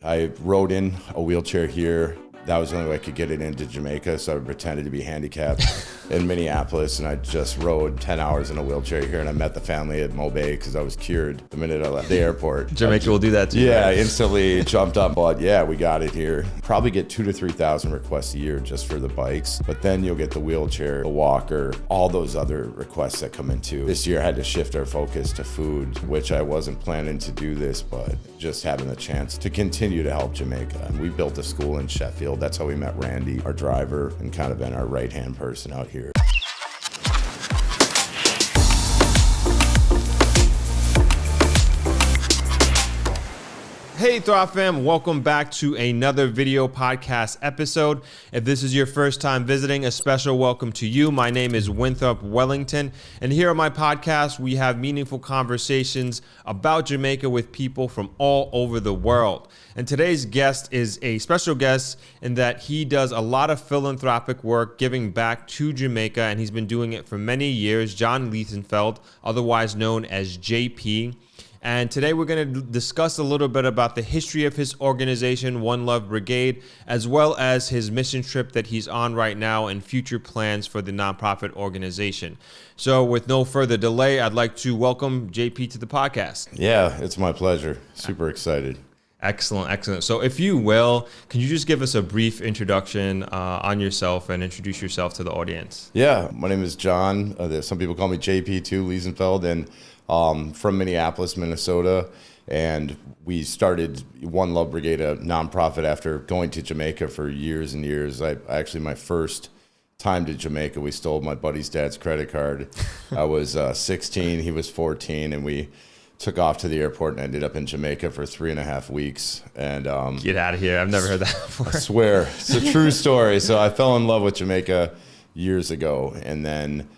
I rode in a wheelchair here. That was the only way I could get it into Jamaica, so I pretended to be handicapped in Minneapolis, and I just rode 10 hours in a wheelchair here, and I met the family at Mobay because I was cured the minute I left the airport. Jamaica will do that too. Yeah, right? instantly jumped up, but yeah, we got it here. Probably get 2,000 to 3,000 requests a year just for the bikes, but then you'll get the wheelchair, the walker, all those other requests that come in too. This year I had to shift our focus to food, which I wasn't planning to do this, but just having the chance to continue to help Jamaica. And we built a school in Sheffield. That's how we met Randy, our driver, and kind of been our right-hand person out here. Hey Throp fam, welcome back to another video podcast episode. If this is your first time visiting, a special welcome to you. My name is Winthrop Wellington, and here on my podcast, we have meaningful conversations about Jamaica with people from all over the world. And today's guest is a special guest in that he does a lot of philanthropic work giving back to Jamaica, and he's been doing it for many years. John Liesenfeld, otherwise known as JP. And today we're going to discuss a little bit about the history of his organization, One Love Brigade, as well as his mission trip that he's on right now and future plans for the nonprofit organization. So with no further delay, I'd like to welcome JP to the podcast. Yeah, it's my pleasure. Super excited. Excellent, excellent. So if you will, can you just give us a brief introduction on yourself and introduce yourself to the audience? Yeah, my name is John. Some people call me JP too, Liesenfeld, and from Minneapolis, Minnesota. And we started One Love Brigade, a nonprofit, after going to Jamaica for years and years. Actually, my first time to Jamaica, we stole my buddy's dad's credit card. I was 16, he was 14, and we took off to the airport and ended up in Jamaica for 3.5 weeks. And get out of here. I've never heard that before. I swear, it's a true story. So I fell in love with Jamaica years ago. And then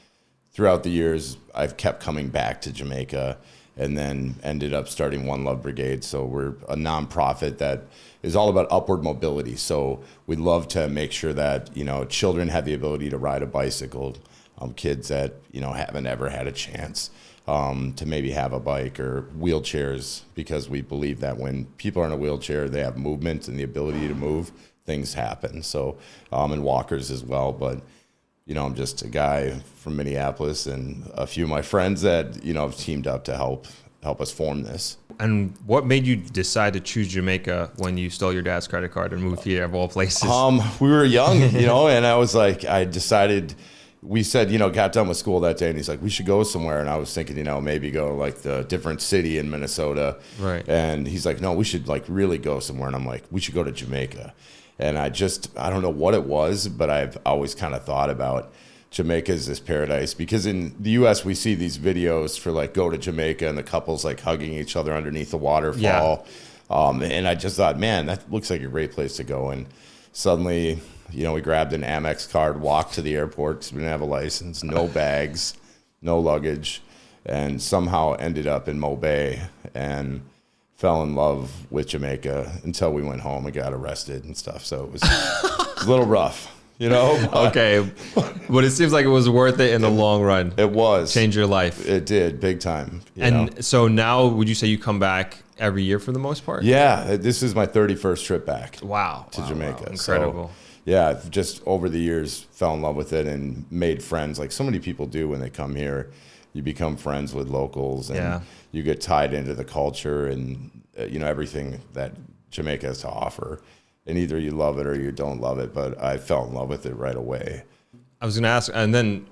throughout the years, I've kept coming back to Jamaica and then ended up starting One Love Brigade. So we're a nonprofit that is all about upward mobility. So we love to make sure that, children have the ability to ride a bicycle, kids that, haven't ever had a chance to maybe have a bike, or wheelchairs, because we believe that when people are in a wheelchair, they have movement and the ability to move, things happen. So, and walkers as well. But, I'm just a guy from Minneapolis and a few of my friends that, have teamed up to help us form this. And what made you decide to choose Jamaica when you stole your dad's credit card and moved here of all places? We were young, and I was like, I decided. We said, got done with school that day, and he's like, we should go somewhere. And I was thinking, maybe go to like the different city in Minnesota. Right. And he's like, no, we should like really go somewhere. And I'm like, we should go to Jamaica. And I don't know what it was, but I've always kind of thought about Jamaica as this paradise, because in the US we see these videos for like go to Jamaica and the couples like hugging each other underneath the waterfall. Yeah. And I just thought, man, that looks like a great place to go. And suddenly, we grabbed an Amex card, walked to the airport because we didn't have a license, no bags, no luggage, and somehow ended up in Mobay and fell in love with Jamaica until we went home and got arrested and stuff. So it was a little rough, Okay, but it seems like it was worth it in the long run. It was. Changed your life. It did, big time. So now, would you say you come back every year for the most part? Yeah, this is my 31st trip back. Wow. To Jamaica. Wow. Incredible. So, yeah, I've just over the years fell in love with it and made friends like so many people do when they come here. You become friends with locals, and you get tied into the culture and everything that Jamaica has to offer. And either you love it or you don't love it, but I fell in love with it right away. I was going to ask, and then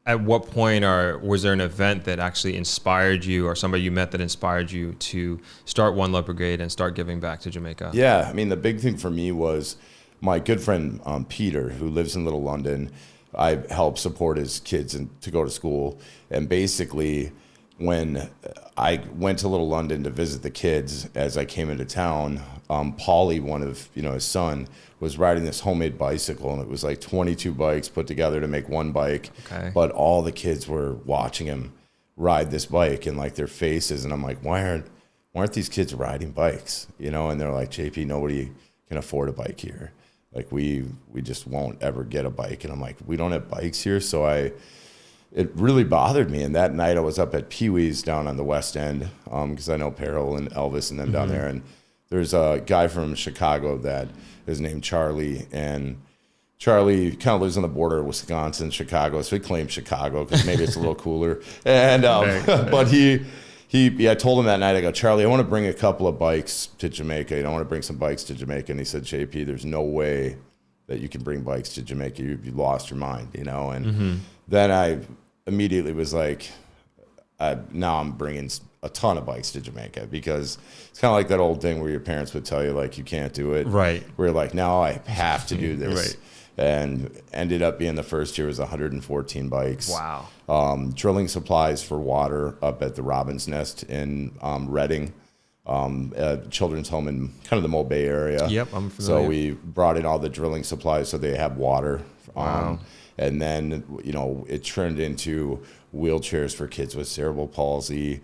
at what point was there an event that actually inspired you, or somebody you met that inspired you to start One Love Brigade and start giving back to Jamaica? Yeah, the big thing for me was my good friend Peter, who lives in Little London. I help support his kids to go to school. And basically, when I went to Little London to visit the kids as I came into town, Paulie, one of his son, was riding this homemade bicycle, and it was like 22 bikes put together to make one bike. Okay. But all the kids were watching him ride this bike, and like their faces, and I'm like, why aren't these kids riding bikes? And they're like, JP, nobody can afford a bike here. Like we just won't ever get a bike. And I'm like, we don't have bikes here. So it really bothered me. And that night I was up at Pee Wee's down on the West End, because I know Peril and Elvis and them down there. And there's a guy from Chicago that is named Charlie, and Charlie kind of lives on the border of Wisconsin, Chicago, so he claims Chicago because maybe it's a little cooler. And but I told him that night, I go, Charlie, I want to bring a couple of bikes to Jamaica. I want to bring some bikes to Jamaica. And he said, JP, there's no way that you can bring bikes to Jamaica. You lost your mind, And then I immediately was like, now I'm bringing a ton of bikes to Jamaica, because it's kind of like that old thing where your parents would tell you, like, you can't do it. Right. We're like, now I have to do this. Right. And ended up being the first year was 114 bikes. Wow. Drilling supplies for water up at the Robin's Nest in Reading, children's home in kind of the Mo Bay area. Yep, I'm familiar. So we brought in all the drilling supplies so they have water. Wow. And then, it turned into wheelchairs for kids with cerebral palsy,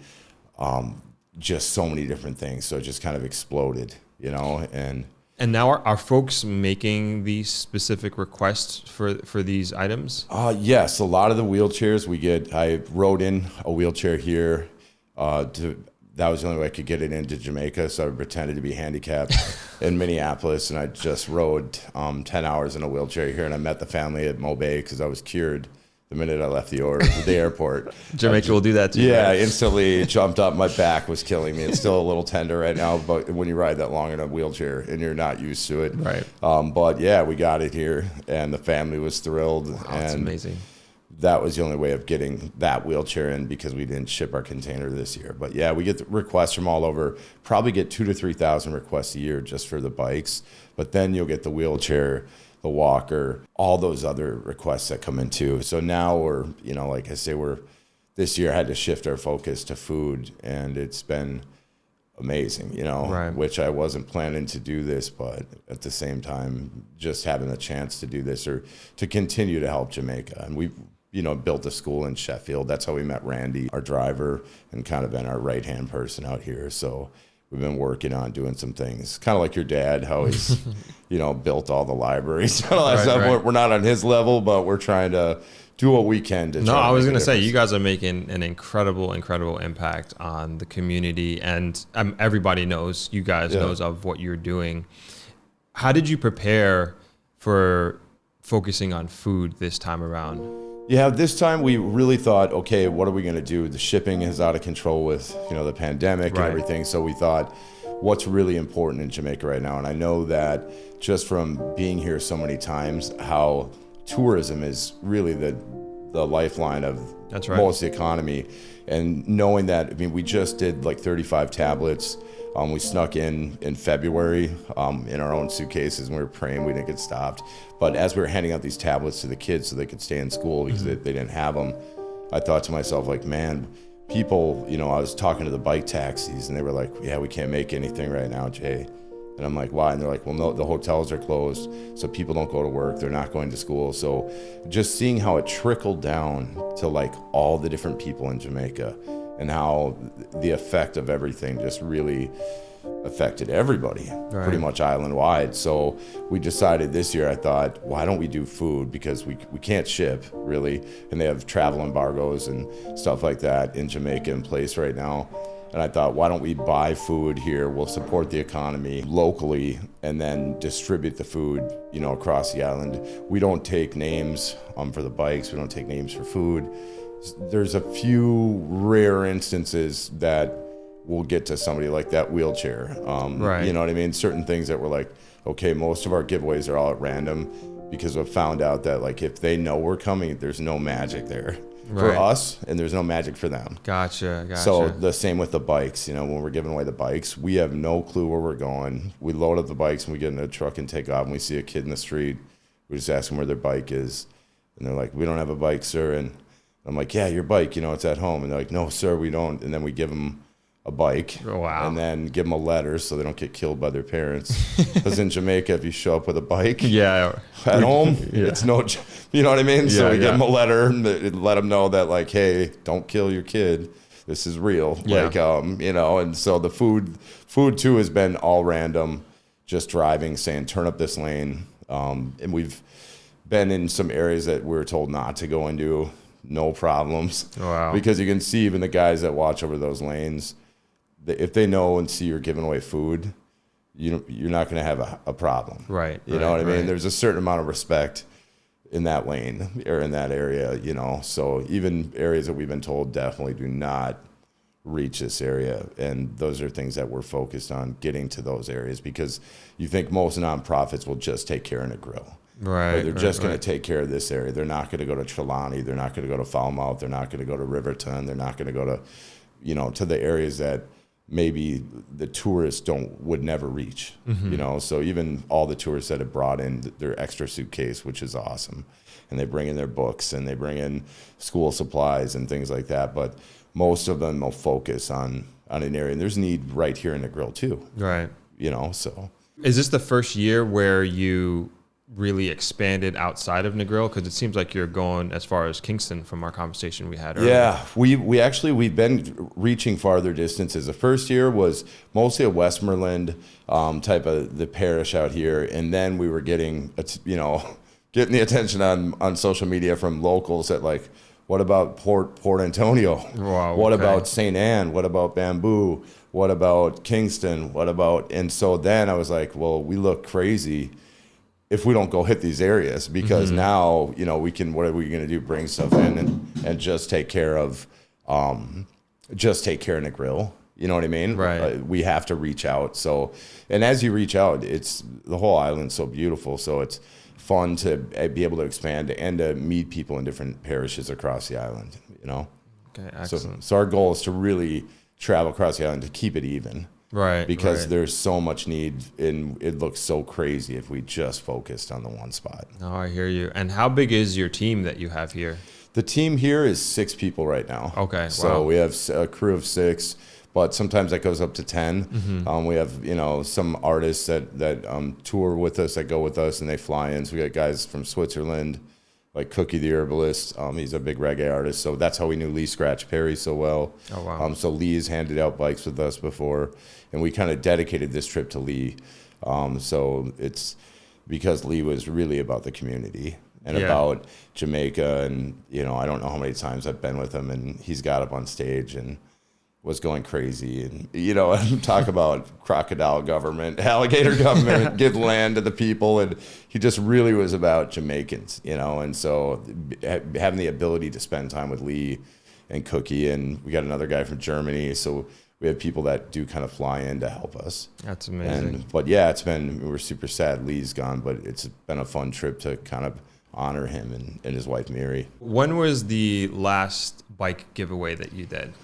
just so many different things. So it just kind of exploded, And now are folks making these specific requests for these items? Yes, a lot of the wheelchairs we get. I rode in a wheelchair here. That was the only way I could get it into Jamaica, so I pretended to be handicapped in Minneapolis, and I just rode 10 hours in a wheelchair here, and I met the family at Mo Bay because I was cured the minute I left the airport. Jamaica will do that too. Yeah, right? instantly jumped up. My back was killing me. It's still a little tender right now, but when you ride that long in a wheelchair and you're not used to it. Right. But yeah, we got it here, and the family was thrilled. Wow, and that's amazing. That was the only way of getting that wheelchair in, because we didn't ship our container this year. But yeah, we get requests from all over. Probably get 2,000 to 3,000 requests a year just for the bikes. But then you'll get the wheelchair, the walker, all those other requests that come in too. So now we're, like I say, this year had to shift our focus to food, and it's been amazing, Right. Which I wasn't planning to do this, but at the same time, just having the chance to do this or to continue to help Jamaica. And we've, built a school in Sheffield. That's how we met Randy, our driver, and kind of been our right-hand person out here. So we've been working on doing some things, kind of like your dad, how he's, built all the libraries. Right. We're not on his level, but we're trying to do what we can to. No, I was going to say, you guys are making an incredible impact on the community, and everybody knows, you guys knows of what you're doing. How did you prepare for focusing on food this time around? Yeah, this time we really thought, okay, what are we going to do? The shipping is out of control with, the pandemic and everything. So we thought, what's really important in Jamaica right now? And I know that just from being here so many times, how tourism is really the lifeline of most of the economy. And knowing that, we just did like 35 tablets. We snuck in February in our own suitcases, and we were praying we didn't get stopped. But as we were handing out these tablets to the kids so they could stay in school because they didn't have them, I thought to myself, like, man, people, I was talking to the bike taxis, and they were like, yeah, we can't make anything right now, Jay. And I'm like, why? And they're like, well, no, the hotels are closed, so people don't go to work. They're not going to school. So just seeing how it trickled down to like all the different people in Jamaica, and how the effect of everything just really affected everybody, pretty much island-wide. So we decided this year, I thought, why don't we do food? Because we can't ship, really, and they have travel embargoes and stuff like that in Jamaica in place right now. And I thought, why don't we buy food here? We'll support the economy locally and then distribute the food, across the island. We don't take names for the bikes. We don't take names for food. There's a few rare instances that we'll get to somebody like that wheelchair. Right. You know what I mean? Certain things that we're like, okay, most of our giveaways are all at random, because we've found out that like if they know we're coming, there's no magic there for us, and there's no magic for them. Gotcha. So the same with the bikes. When we're giving away the bikes, we have no clue where we're going. We load up the bikes and we get in a truck and take off, and we see a kid in the street. We just ask them where their bike is, and they're like, we don't have a bike, sir. And I'm like, yeah, your bike, it's at home. And they're like, no, sir, we don't. And then we give them a bike. Oh, wow. And then give them a letter so they don't get killed by their parents. Because in Jamaica, if you show up with a bike at home, it's no, you know what I mean? So we give them a letter and let them know that, like, hey, don't kill your kid. This is real. Yeah. Like, and so the food too has been all random, just driving, saying, turn up this lane. And we've been in some areas that we were told not to go into. No problems. Wow. Because you can see even the guys that watch over those lanes, if they know and see you're giving away food, you're not going to have a problem. Right. You know what I mean? Right. There's a certain amount of respect in that lane or in that area, you know. So even areas that we've been told definitely do not reach this area, and those are things that we're focused on getting to those areas, because you think most nonprofits will just take care of Negril. Right. Or they're just going to take care of this area. They're not going to go to Trelawney. They're not going to go to Falmouth. They're not going to go to Riverton. They're not going to go to, you know, to the areas that maybe the tourists would never reach, you know. So even all the tourists that have brought in their extra suitcase, which is awesome, and they bring in their books and they bring in school supplies and things like that, but most of them will focus on an area, and there's need right here in Negril too, Right. you know. So Is this the first year where you really expanded outside of Negril? Because it seems like you're going as far as Kingston from our conversation we had earlier. yeah, we've been reaching farther distances. The first year was mostly a Westmoreland type of the parish out here, and then we were getting, you know, getting the attention on social media from locals that like, what about Port Antonio? Wow, What okay. about St. Anne? What about Bamboo? What about Kingston? What about, and so then I was like, well, we look crazy if we don't go hit these areas, because now, you know, what are we going to do? Bring stuff in and just take care of Negril. You know what I mean? Right. We have to reach out. So, and as you reach out, the whole island's so beautiful. So it's fun to be able to expand and to meet people in different parishes across the island, you know? Okay, excellent. So our goal is to really travel across the island to keep it even. Right. Because right. there's so much need, and it looks so crazy if we just focused on the one spot. No, I hear you. And how big is your team that you have here? The team here is 6 people right now. Okay, So wow. we have a crew of 6, but sometimes that goes up to 10. We have, you know, some artists that tour with us, that go with us, and they fly in. So we got guys from Switzerland, like Cookie the Herbalist. He's a big reggae artist. So that's how we knew Lee Scratch Perry so well. Oh, wow. So Lee's handed out bikes with us before, and we kind of dedicated this trip to Lee. So it's because Lee was really about the community and Yeah. about Jamaica. And, you know, I don't know how many times I've been with him, and he's got up on stage and was going crazy, and, you know, talk about crocodile government, alligator government, give land to the people. And he just really was about Jamaicans, you know. And so having the ability to spend time with Lee and Cookie, and we got another guy from Germany. So we have people that do kind of fly in to help us. That's amazing. But yeah, we're super sad Lee's gone, but it's been a fun trip to kind of honor him and his wife, Mary. When was the last bike giveaway that you did?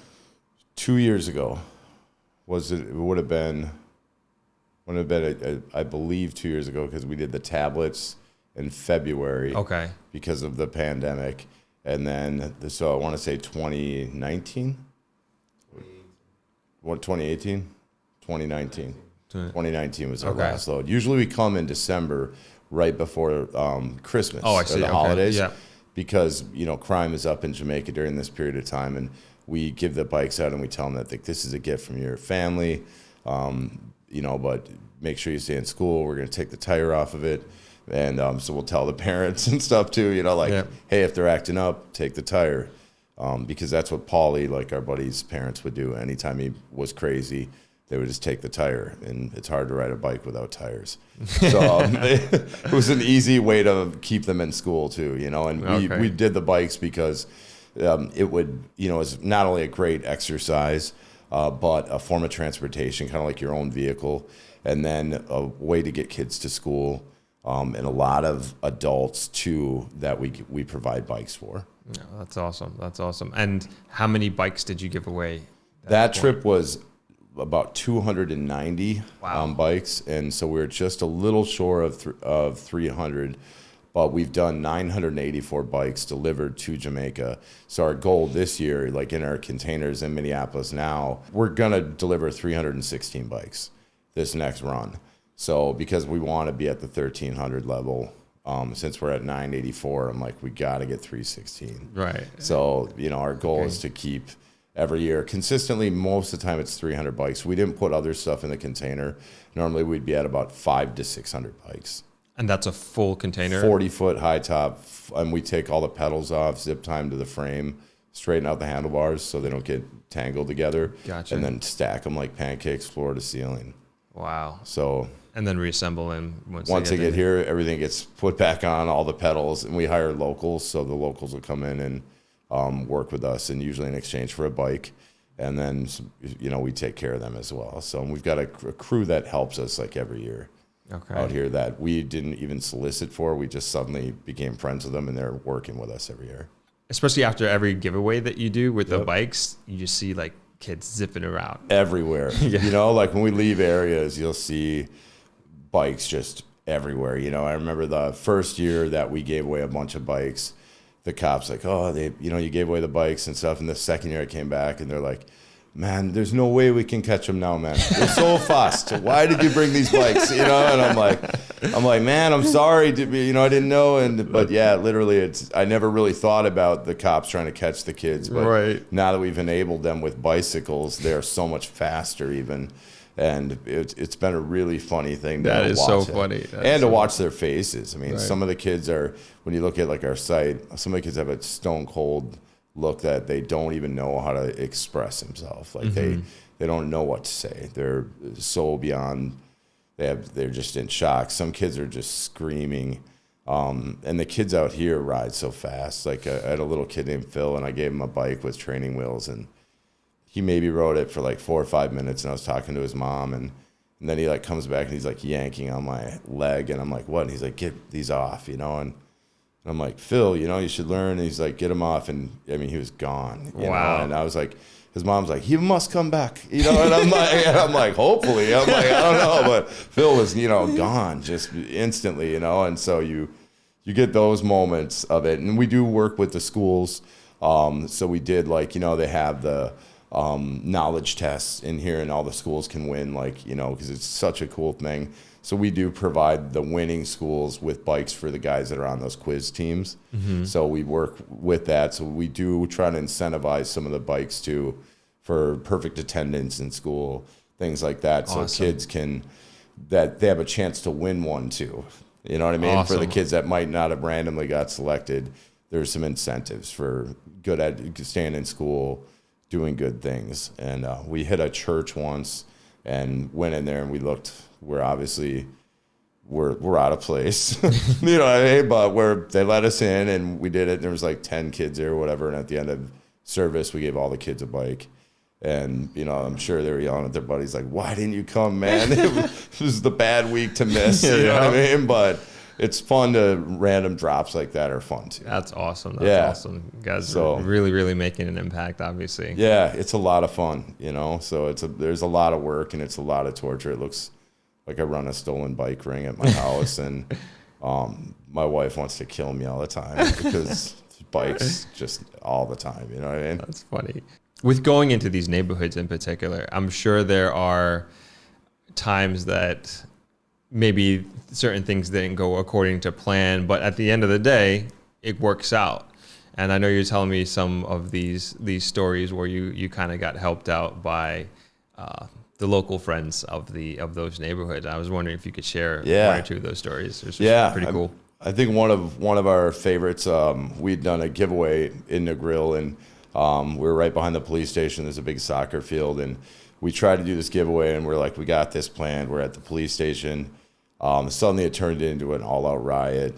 2 years ago, it would have been, I believe 2 years ago, because we did the tablets in February. Okay. Because of the pandemic. And then, so I want to say 2019? What, 2018? 2019. 2019 was our Okay. last load. Usually we come in December, right before Christmas. Oh, I or see. the Okay. holidays. Yeah. Because, you know, crime is up in Jamaica during this period of time, and we give the bikes out and we tell them that this is a gift from your family, you know, but make sure you stay in school. We're going to take the tire off of it. And so we'll tell the parents and stuff too, you know, like, Yeah. hey, if they're acting up, take the tire. Because that's what Paulie, like our buddy's parents, would do. Anytime he was crazy, they would just take the tire, and it's hard to ride a bike without tires. So it was an easy way to keep them in school too, you know. And Okay. we did the bikes because it would, you know, it's not only a great exercise, but a form of transportation, kind of like your own vehicle, and then a way to get kids to school, and a lot of adults too that we provide bikes for. Yeah, that's awesome. That's awesome. And how many bikes did you give away? That trip was about 290 Wow. bikes, and so we were just a little short of 300. But we've done 984 bikes delivered to Jamaica. So our goal this year, like in our containers in Minneapolis now, we're going to deliver 316 bikes this next run. So because we want to be at the 1,300 level, since we're at 984, I'm like, we got to get 316. Right. So, you know, our goal is to keep every year consistently. Most of the time it's 300 bikes. We didn't put other stuff in the container. Normally we'd be at about 500 to 600 bikes. And that's a full container? 40-foot high top, and we take all the pedals off, zip time to the frame, straighten out the handlebars so they don't get tangled together. Gotcha. And then stack them like pancakes, floor to ceiling. Wow. So. And then reassemble them once they get here, everything gets put back on, all the pedals, and we hire locals. So the locals will come in and work with us, and usually in exchange for a bike. And then, we take care of them as well. So we've got a crew that helps us like every year out here that we didn't even solicit for. We just suddenly became friends with them, and they're working with us every year. Especially after every giveaway that you do with the bikes, you just see like kids zipping around everywhere. Like when we leave areas, you'll see bikes just everywhere. I remember the first year that we gave away a bunch of bikes, the cops like, oh, you gave away the bikes and stuff. And the second year I came back and they're like, man, there's no way we can catch them now, man. They're so fast. Why did you bring these bikes? And I'm like, man, I'm sorry. I didn't know. But yeah, literally I never really thought about the cops trying to catch the kids. But now that we've enabled them with bicycles, they're so much faster even. And it's been a really funny thing to watch. That is so funny. And to watch their faces. I mean, some of the kids are, when you look at like our site, some of the kids have a stone cold look that they don't even know how to express themselves. Like they don't know what to say. They're so beyond, they're just in shock. Some kids are just screaming. And the kids out here ride so fast. Like I had a little kid named Phil, and I gave him a bike with training wheels, and he maybe rode it for like 4 or 5 minutes, and I was talking to his mom, and then he like comes back and he's like yanking on my leg, and I'm like, what? And he's like, get these off, and I'm like, Phil, you should learn. And he's like, get him off. And I mean, he was gone. Wow. And I was like, his mom's like, he must come back, and I'm like, hopefully. I'm like, I don't know, but Phil was, gone just instantly, and so you get those moments of it. And we do work with the schools. So we did they have the knowledge tests in here, and all the schools can win, because it's such a cool thing. So we do provide the winning schools with bikes for the guys that are on those quiz teams. So we work with that. So we do try to incentivize some of the bikes too for perfect attendance in school, things like that. Awesome. So kids that they have a chance to win one too. You know what I mean? Awesome. For the kids that might not have randomly got selected, there's some incentives for good at staying in school, doing good things. And we hit a church once and went in there, and we looked, we're out of place, you know what I mean? But they let us in, and we did it. There was like 10 kids there or whatever. And at the end of service, we gave all the kids a bike. And, I'm sure they were yelling at their buddies like, why didn't you come, man? It was the bad week to miss, you know what I mean? But it's fun random drops like that are fun too. That's awesome. That's awesome. You guys are really, really making an impact, obviously. Yeah, it's a lot of fun, so there's a lot of work, and it's a lot of torture. It looks like I run a stolen bike ring at my house, and my wife wants to kill me all the time because bikes just all the time, you know what I mean? That's funny. With going into these neighborhoods in particular, I'm sure there are times that maybe certain things didn't go according to plan, but at the end of the day, it works out. And I know you're telling me some of these stories where you kind of got helped out by the local friends of those neighborhoods. I was wondering if you could share one or two of those stories. It's pretty cool. I think one of our favorites, we'd done a giveaway in Negril, and we were right behind the police station. There's a big soccer field, and we tried to do this giveaway, and we're like, we got this planned. We're at the police station. Suddenly it turned into an all-out riot.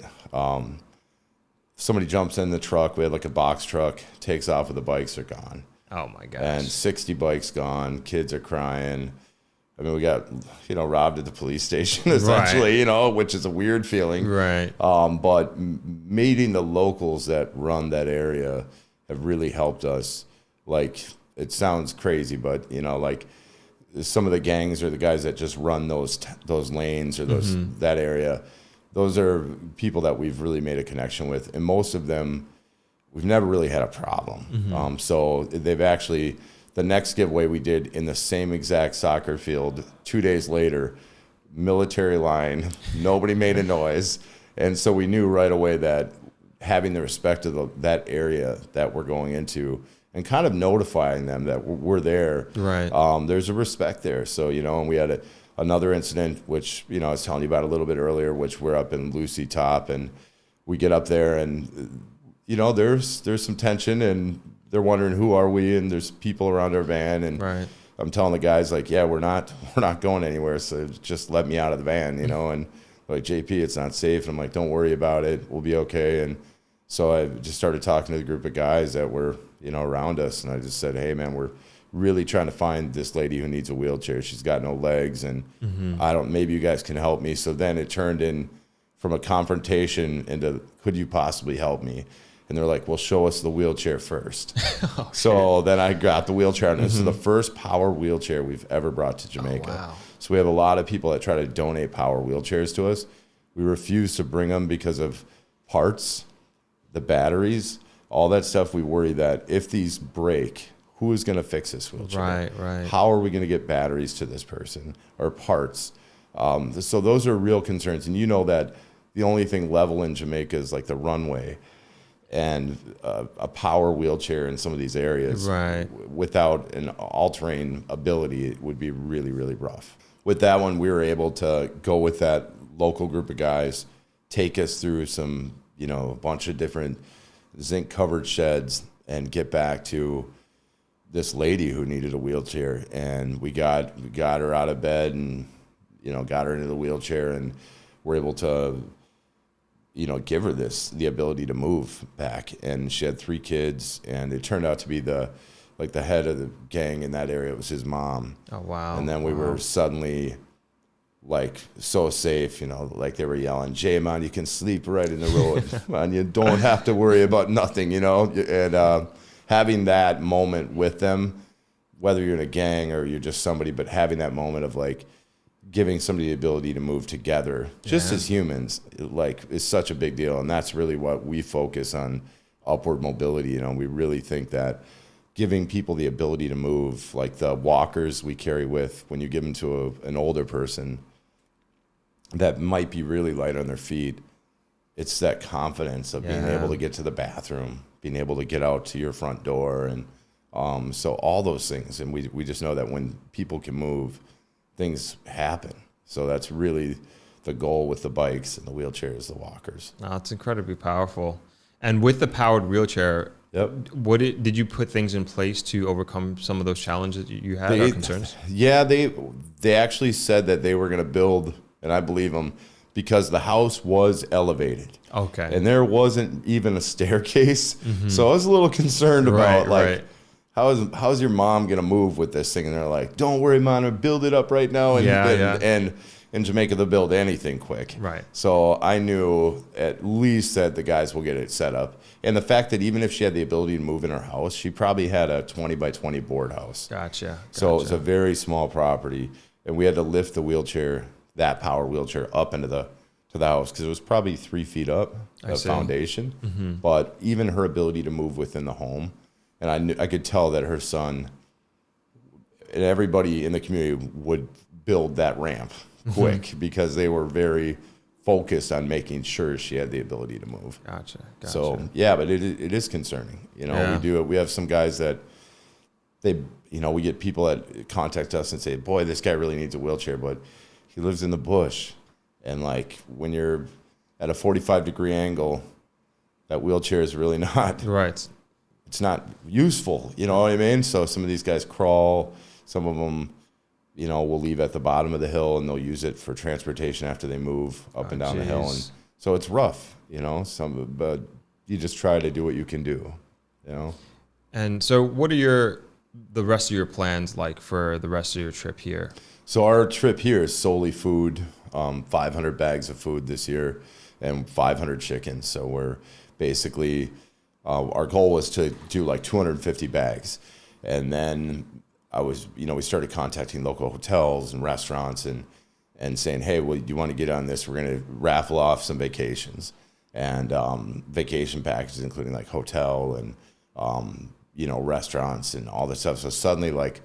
Somebody jumps in the truck. We had like a box truck, takes off with the bikes, are gone. Oh my gosh. And 60 bikes gone. Kids are crying. I mean, we got, robbed at the police station essentially, which is a weird feeling. Right. But meeting the locals that run that area have really helped us. Like, it sounds crazy, but, some of the gangs or the guys that just run those lanes or that area, those are people that we've really made a connection with, and most of them we've never really had a problem. So they've actually, the next giveaway we did in the same exact soccer field 2 days later, military line, nobody made a noise, and so we knew right away that having the respect of that area that we're going into, and kind of notifying them that we're there. Right. There's a respect there. So, and we had another incident, which, I was telling you about a little bit earlier, which we're up in Lucy Top, and we get up there, and, there's some tension, and they're wondering who are we, and there's people around our van, and I'm telling the guys like, yeah, we're not going anywhere. So just let me out of the van, you know, and like, JP, it's not safe. And I'm like, don't worry about it. We'll be okay. And so I just started talking to the group of guys that were, you know, around us. And I just said, hey man, we're really trying to find this lady who needs a wheelchair. She's got no legs, and maybe you guys can help me. So then it turned in from a confrontation into, could you possibly help me? And they're like, well, show us the wheelchair first. So then I got the wheelchair, and this is the first power wheelchair we've ever brought to Jamaica. Oh, wow. So we have a lot of people that try to donate power wheelchairs to us. We refuse to bring them because of parts, the batteries, all that stuff. We worry that if these break, who is going to fix this wheelchair? Right. How are we going to get batteries to this person or parts? So those are real concerns. And you know that the only thing level in Jamaica is like the runway, and a power wheelchair in some of these areas without an all-terrain ability, it would be really, really rough. With that one, we were able to go with that local group of guys, take us through some, you know, a bunch of different zinc-covered sheds, and get back to this lady who needed a wheelchair. And we got her out of bed, and, you know, got her into the wheelchair, and we're able to, you know, give her the ability to move back. And she had 3 kids, and it turned out to be the head of the gang in that area. It was his mom. Oh, wow. And then we were suddenly like so safe, you know, like they were yelling, Jay, man, you can sleep right in the road, man, you don't have to worry about nothing, you know. And having that moment with them, whether you're in a gang or you're just somebody, but having that moment of like giving somebody the ability to move together, just as humans, like, is such a big deal. And that's really what we focus on, upward mobility. You know, we really think that giving people the ability to move, like the walkers we carry with, when you give them to an older person that might be really light on their feet, it's that confidence of being able to get to the bathroom, being able to get out to your front door. And so all those things. And we just know that when people can move, things happen. So that's really the goal with the bikes and the wheelchairs, the walkers. Oh, it's incredibly powerful. And with the powered wheelchair, did you put things in place to overcome some of those challenges you had or concerns? Yeah, they actually said that they were going to build, and I believe them, because the house was elevated. Okay. And there wasn't even a staircase. So I was a little concerned about how's your mom going to move with this thing? And they're like, don't worry, Mom, I'll build it up right now. And in Jamaica, they'll build anything quick. Right. So I knew at least that the guys will get it set up. And the fact that even if she had the ability to move in her house, she probably had a 20 by 20 board house. Gotcha. So it's a very small property. And we had to lift the wheelchair, that power wheelchair, up into the house, because it was probably 3 feet up, the foundation. But even her ability to move within the home, and I could tell that her son and everybody in the community would build that ramp quick, because they were very focused on making sure she had the ability to move. Gotcha. So yeah, but it is concerning. You know, we have some guys that we get people that contact us and say, boy, this guy really needs a wheelchair, but he lives in the bush. And like, when you're at a 45-degree angle, that wheelchair is really not right. It's not useful. You know what I mean? So some of these guys crawl. Some of them, you know, will leave at the bottom of the hill, and they'll use it for transportation after they move up and down the hill. And so it's rough, you know, but you just try to do what you can do, you know? And so what are the rest of your plans like for the rest of your trip here? So our trip here is solely food, 500 bags of food this year and 500 chickens. So we're basically, our goal was to do like 250 bags. And then we started contacting local hotels and restaurants and saying, hey, well, do you want to get on this? We're going to raffle off some vacations and vacation packages, including like hotel and, restaurants and all this stuff. So suddenly, like,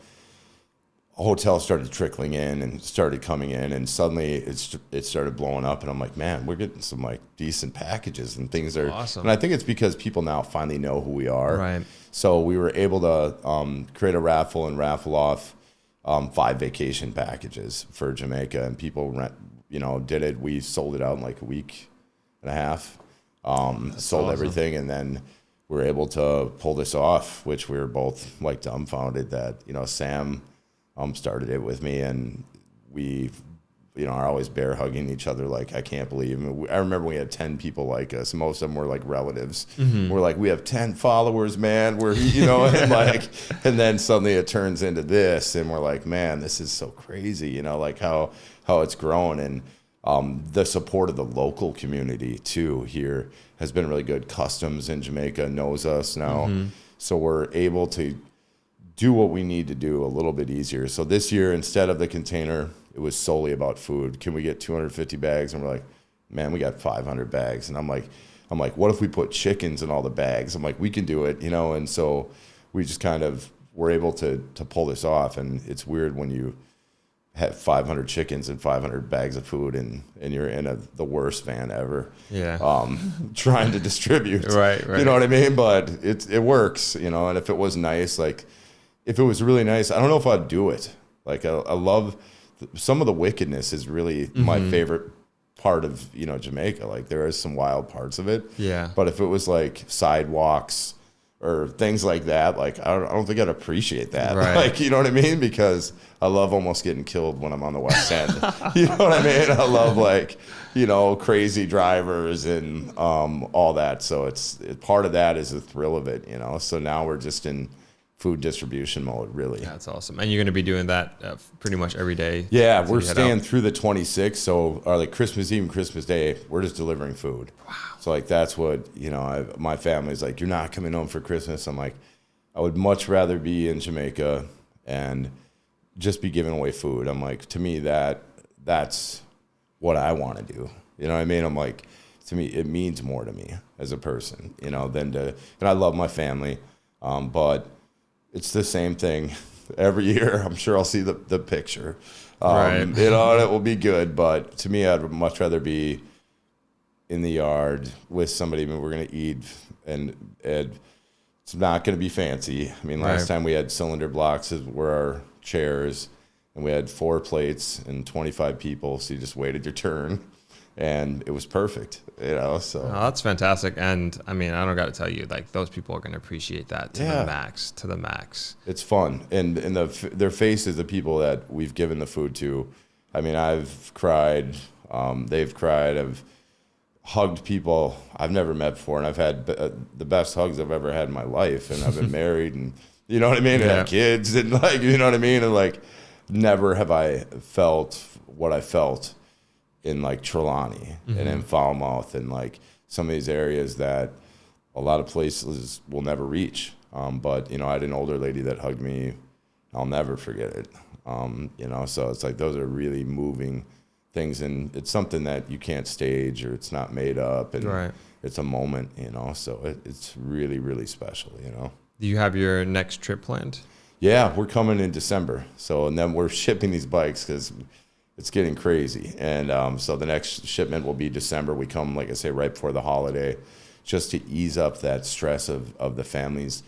hotels started trickling in and started coming in, and suddenly it started blowing up. And I'm like, man, we're getting some like decent packages, and things are awesome. And I think it's because people now finally know who we are. Right. So we were able to create a raffle and raffle off 5 vacation packages for Jamaica, and people did it. We sold it out in like a week and a half. Sold everything, and then we're able to pull this off, which we were both like dumbfounded that, Sam started it with me, and we, are always bear hugging each other. Like, I can't believe. I remember we had 10 people like us. Most of them were like relatives. We're like, we have 10 followers, man. We're, and then suddenly it turns into this, and we're like, man, this is so crazy. Like how it's grown, and the support of the local community too here has been really good. Customs in Jamaica knows us now, so we're able to do what we need to do a little bit easier. So this year, instead of the container, it was solely about food. Can we get 250 bags? And we're like, man, we got 500 bags. And I'm like, what if we put chickens in all the bags? I'm like, we can do it, And so we just kind of were able to pull this off. And it's weird when you have 500 chickens and 500 bags of food, and you're in the worst van ever. Yeah. Trying to distribute. Right. You know what I mean? But it works, And if it was nice, like, if it was really nice, I don't know if I'd do it. Like, I love some of the wickedness is really my favorite part of, Jamaica. Like, there is some wild parts of it. Yeah. But if it was like sidewalks or things like that, like, I don't think I'd appreciate that. Right. Like, you know what I mean? Because I love almost getting killed when I'm on the West End. You know what I mean? I love, like, crazy drivers and all that. So it's part of that is the thrill of it, So now we're just in food distribution mode, really. That's awesome. And you're going to be doing that pretty much every day. Yeah, we're staying through the 26th. So like Christmas Eve and Christmas Day, we're just delivering food. Wow. So like that's what, my family's like, you're not coming home for Christmas. I'm like, I would much rather be in Jamaica and just be giving away food. I'm like, to me, that's what I want to do. You know what I mean? I'm like, to me, it means more to me as a person, and I love my family. But it's the same thing every year. I'm sure I'll see the picture. Right. And it will be good. But to me, I'd much rather be in the yard with somebody. We're going to eat, and it's not going to be fancy. I mean, last time we had cylinder blocks were our chairs, and we had 4 plates and 25 people. So you just waited your turn. And it was perfect, so. Oh, that's fantastic. And I mean, I don't got to tell you, like, those people are going to appreciate that to the max. It's fun. And their faces, the people that we've given the food to, I mean, I've cried, they've cried, I've hugged people I've never met before. And I've had the best hugs I've ever had in my life. And I've been married, and you know what I mean? And have kids, and like, you know what I mean? And like, never have I felt what I felt in like Trelawney and in Falmouth and like some of these areas that a lot of places will never reach. But, I had an older lady that hugged me. I'll never forget it. So it's like, those are really moving things, and it's something that you can't stage, or it's not made up, and it's a moment, so it's really, really special, Do you have your next trip planned? Yeah, we're coming in December. And then we're shipping these bikes because it's getting crazy. And so the next shipment will be December. We come, like I say, right before the holiday, just to ease up that stress of the families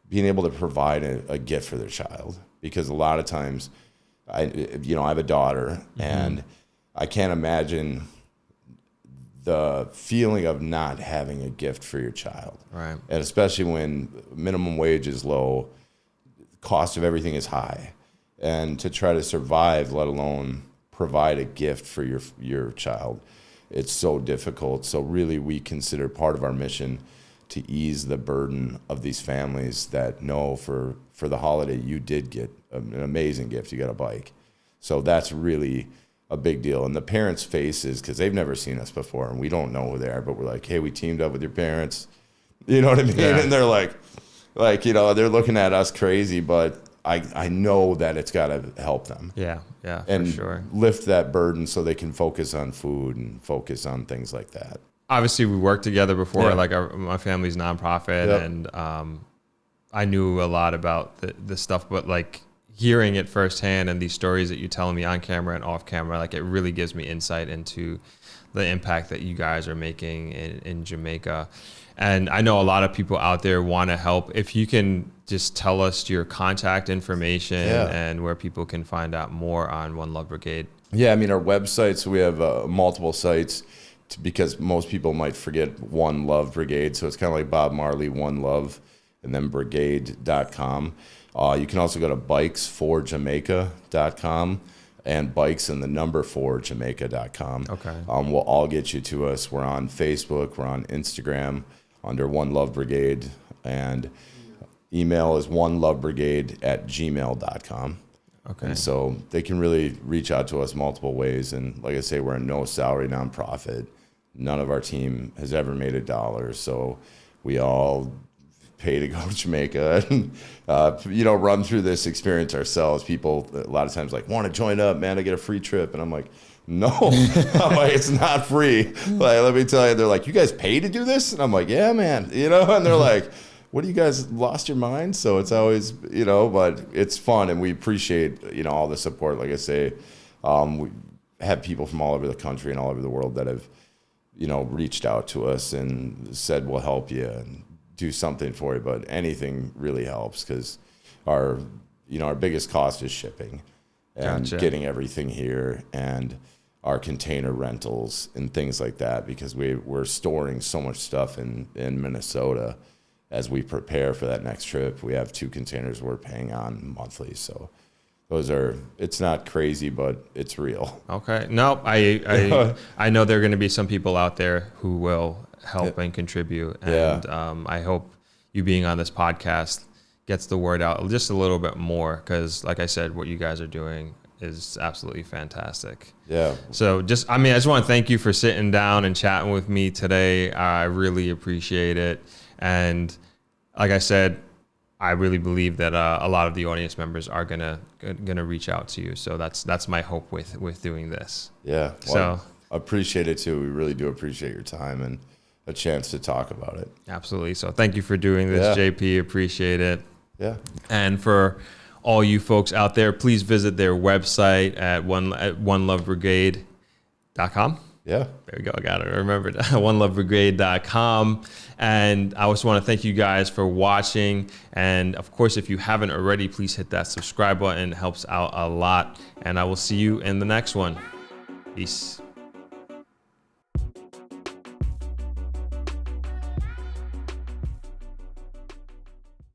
being able to provide a gift for their child. Because a lot of times, I have a daughter, and I can't imagine the feeling of not having a gift for your child. Right. And especially when minimum wage is low, the cost of everything is high. And to try to survive, let alone provide a gift for your child, it's so difficult. So really, we consider part of our mission to ease the burden of these families that know for the holiday you did get an amazing gift. You got a bike. So that's really a big deal. And the parents' faces, because they've never seen us before, and we don't know who they are, but we're like, hey, we teamed up with your parents. You know what I mean? Yeah. And they're like, they're looking at us crazy, but I know that it's got to help them. Yeah, and for sure. Lift that burden so they can focus on food and focus on things like that. Obviously, we worked together before, like my family's nonprofit, and I knew a lot about the stuff, but like hearing it firsthand and these stories that you're telling me on camera and off camera, like it really gives me insight into the impact that you guys are making in Jamaica. And I know a lot of people out there want to help. If you can just tell us your contact information and where people can find out more on One Love Brigade. Yeah, I mean, our websites, we have multiple sites because most people might forget One Love Brigade. So it's kind of like Bob Marley, One Love. and then brigade.com. You can also go to bikesforjamaica.com and bikes and the number 4jamaica.com. Okay. Will all get you to us. We're on Facebook. We're on Instagram under One Love Brigade, and email is onelovebrigade@gmail.com. Okay. And so they can really reach out to us multiple ways. And like I say, we're a no salary nonprofit. None of our team has ever made $1. So we all pay to go to Jamaica and, run through this experience ourselves. People a lot of times like, want to join up, man, I get a free trip. And I'm like, no, I'm like, it's not free. Like, let me tell you, they're like, you guys pay to do this? And I'm like, yeah, man, and they're like, what do you guys lost your mind? So it's always, but it's fun, and we appreciate, all the support. Like I say, we have people from all over the country and all over the world that have, reached out to us and said, we'll help you and do something for you. But anything really helps, because our biggest cost is shipping and Gotcha. getting everything here, and our container rentals and things like that, because we're storing so much stuff in Minnesota. As we prepare for that next trip, we have 2 containers we're paying on monthly. So it's not crazy, but it's real. Okay. No, I know there are going to be some people out there who will help and contribute. And I hope you being on this podcast gets the word out just a little bit more, because like I said, what you guys are doing is absolutely fantastic. Yeah. So I just want to thank you for sitting down and chatting with me today. I really appreciate it. And like I said, I really believe that a lot of the audience members are gonna reach out to you. So that's my hope with doing this. Yeah. So Well, I appreciate it too. We really do appreciate your time and a chance to talk about it. Absolutely. So thank you for doing this, JP. Appreciate it. Yeah. And for all you folks out there, please visit their website at onelovebrigade.com. Yeah. There we go. I got it. I remembered. onelovebrigade.com. And I also want to thank you guys for watching. And of course, if you haven't already, please hit that subscribe button. It helps out a lot. And I will see you in the next one. Peace.